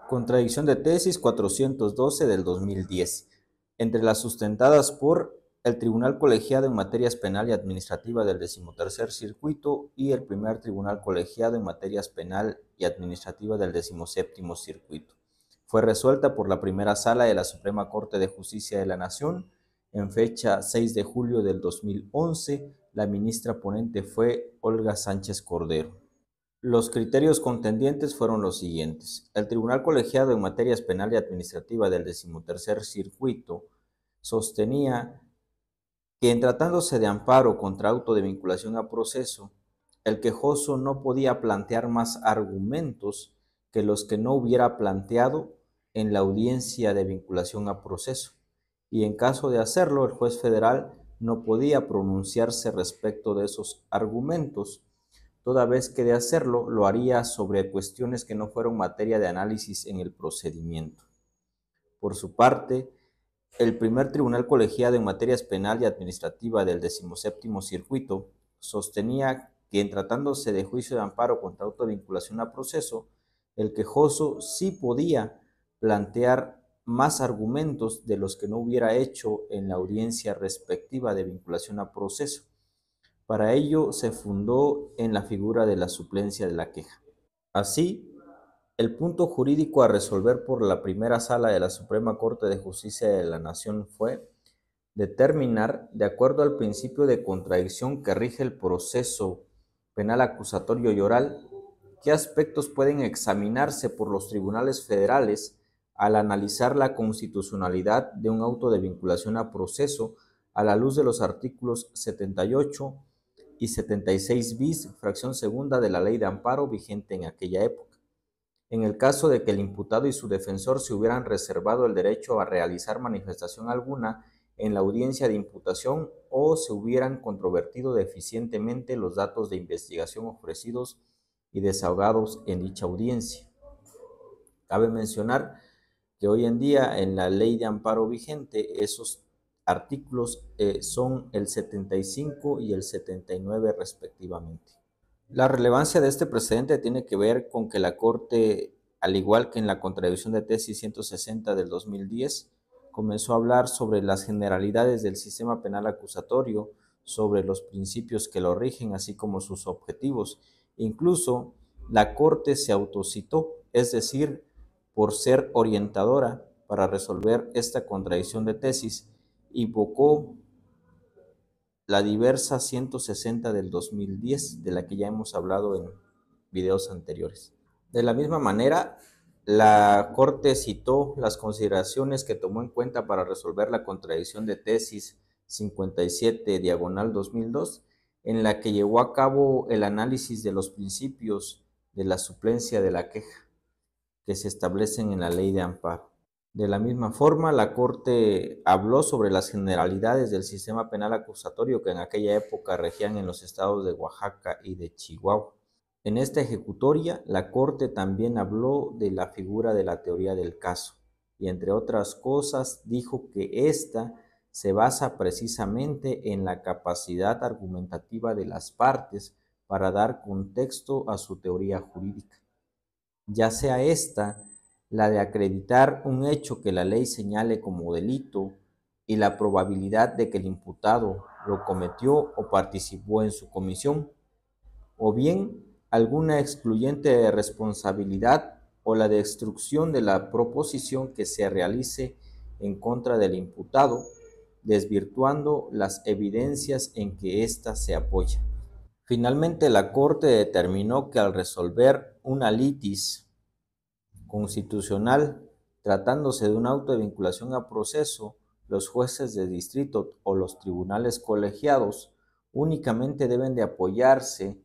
Contradicción de tesis 412 del 2010. Entre las sustentadas por el Tribunal Colegiado en Materias Penal y Administrativa del 13º Circuito y el Primer Tribunal Colegiado en Materias Penal y Administrativa del 17º Circuito. Fue resuelta por la Primera Sala de la Suprema Corte de Justicia de la Nación en fecha 6 de julio del 2011. La ministra ponente fue Olga Sánchez Cordero. Los criterios contendientes fueron los siguientes. El Tribunal Colegiado en Materias Penal y Administrativa del 13º Circuito sostenía que en tratándose de amparo contra auto de vinculación a proceso, el quejoso no podía plantear más argumentos que los que no hubiera planteado en la audiencia de vinculación a proceso, y en caso de hacerlo, el juez federal no podía pronunciarse respecto de esos argumentos, toda vez que de hacerlo lo haría sobre cuestiones que no fueron materia de análisis en el procedimiento. Por su parte, el primer tribunal colegiado en materias penal y administrativa del 17º Circuito sostenía que en tratándose de juicio de amparo contra autovinculación a proceso, el quejoso sí podía plantear más argumentos de los que no hubiera hecho en la audiencia respectiva de vinculación a proceso. Para ello se fundó en la figura de la suplencia de la queja. Así, el punto jurídico a resolver por la Primera Sala de la Suprema Corte de Justicia de la Nación fue determinar, de acuerdo al principio de contradicción que rige el proceso penal acusatorio y oral, qué aspectos pueden examinarse por los tribunales federales al analizar la constitucionalidad de un auto de vinculación a proceso a la luz de los artículos 78 y 76 bis, fracción segunda de la Ley de Amparo vigente en aquella época. En el caso de que el imputado y su defensor se hubieran reservado el derecho a realizar manifestación alguna en la audiencia de imputación o se hubieran controvertido deficientemente los datos de investigación ofrecidos y desahogados en dicha audiencia. Cabe mencionar que hoy en día en la Ley de Amparo vigente esos artículos son el 75 y el 79 respectivamente. La relevancia de este precedente tiene que ver con que la Corte, al igual que en la contradicción de tesis 160 del 2010, comenzó a hablar sobre las generalidades del sistema penal acusatorio, sobre los principios que lo rigen, así como sus objetivos. Incluso la Corte se autocitó, es decir, por ser orientadora para resolver esta contradicción de tesis, invocó la diversa 160 del 2010, de la que ya hemos hablado en videos anteriores. De la misma manera, la Corte citó las consideraciones que tomó en cuenta para resolver la contradicción de tesis 57/2002, en la que llevó a cabo el análisis de los principios de la suplencia de la queja que se establecen en la Ley de Amparo. De la misma forma, la Corte habló sobre las generalidades del sistema penal acusatorio que en aquella época regían en los estados de Oaxaca y de Chihuahua. En esta ejecutoria, la Corte también habló de la figura de la teoría del caso y, entre otras cosas, dijo que ésta se basa precisamente en la capacidad argumentativa de las partes para dar contexto a su teoría jurídica, ya sea esta la de acreditar un hecho que la ley señale como delito y la probabilidad de que el imputado lo cometió o participó en su comisión, o bien alguna excluyente de responsabilidad o la destrucción de la proposición que se realice en contra del imputado, desvirtuando las evidencias en que ésta se apoya. Finalmente, la Corte determinó que al resolver una litis constitucional, tratándose de un auto de vinculación a proceso, los jueces de distrito o los tribunales colegiados únicamente deben de apoyarse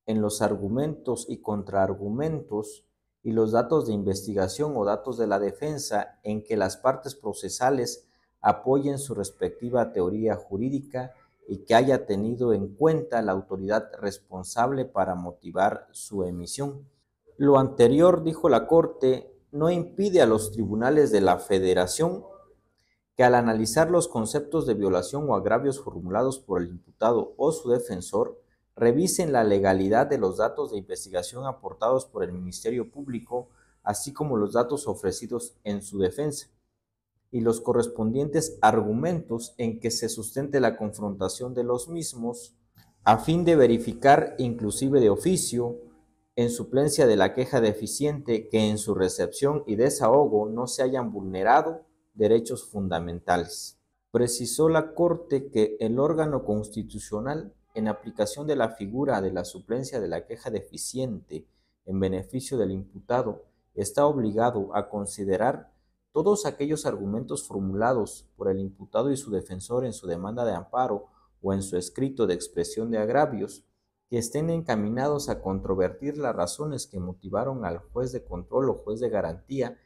en los argumentos y contraargumentos y los datos de investigación o datos de la defensa en que las partes procesales apoyen su respectiva teoría jurídica y que haya tenido en cuenta la autoridad responsable para motivar su emisión. Lo anterior, dijo la Corte, no impide a los tribunales de la Federación que al analizar los conceptos de violación o agravios formulados por el imputado o su defensor, revisen la legalidad de los datos de investigación aportados por el Ministerio Público así como los datos ofrecidos en su defensa y los correspondientes argumentos en que se sustente la confrontación de los mismos, a fin de verificar, inclusive de oficio, en suplencia de la queja deficiente, que en su recepción y desahogo no se hayan vulnerado derechos fundamentales. Precisó la Corte que el órgano constitucional, en aplicación de la figura de la suplencia de la queja deficiente en beneficio del imputado, está obligado a considerar todos aquellos argumentos formulados por el imputado y su defensor en su demanda de amparo o en su escrito de expresión de agravios, que estén encaminados a controvertir las razones que motivaron al juez de control o juez de garantía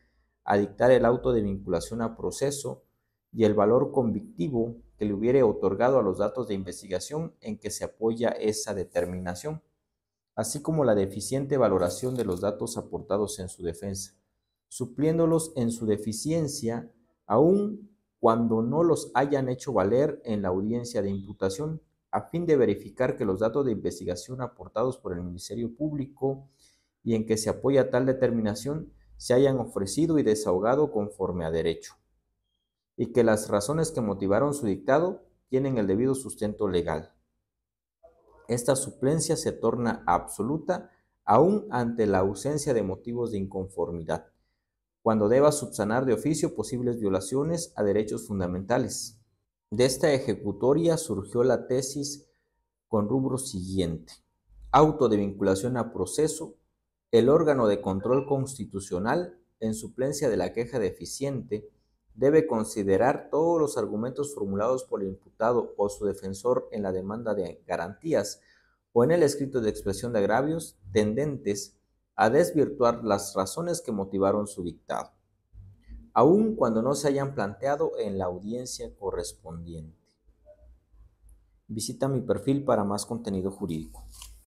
a dictar el auto de vinculación a proceso y el valor convictivo que le hubiere otorgado a los datos de investigación en que se apoya esa determinación, así como la deficiente valoración de los datos aportados en su defensa, supliéndolos en su deficiencia, aun cuando no los hayan hecho valer en la audiencia de imputación, a fin de verificar que los datos de investigación aportados por el Ministerio Público y en que se apoya tal determinación se hayan ofrecido y desahogado conforme a derecho, y que las razones que motivaron su dictado tienen el debido sustento legal. Esta suplencia se torna absoluta aún ante la ausencia de motivos de inconformidad, cuando deba subsanar de oficio posibles violaciones a derechos fundamentales. De esta ejecutoria surgió la tesis con rubro siguiente: auto de vinculación a proceso. El órgano de control constitucional, en suplencia de la queja deficiente, debe considerar todos los argumentos formulados por el imputado o su defensor en la demanda de garantías o en el escrito de expresión de agravios tendentes a desvirtuar las razones que motivaron su dictado, aun cuando no se hayan planteado en la audiencia correspondiente. Visita mi perfil para más contenido jurídico.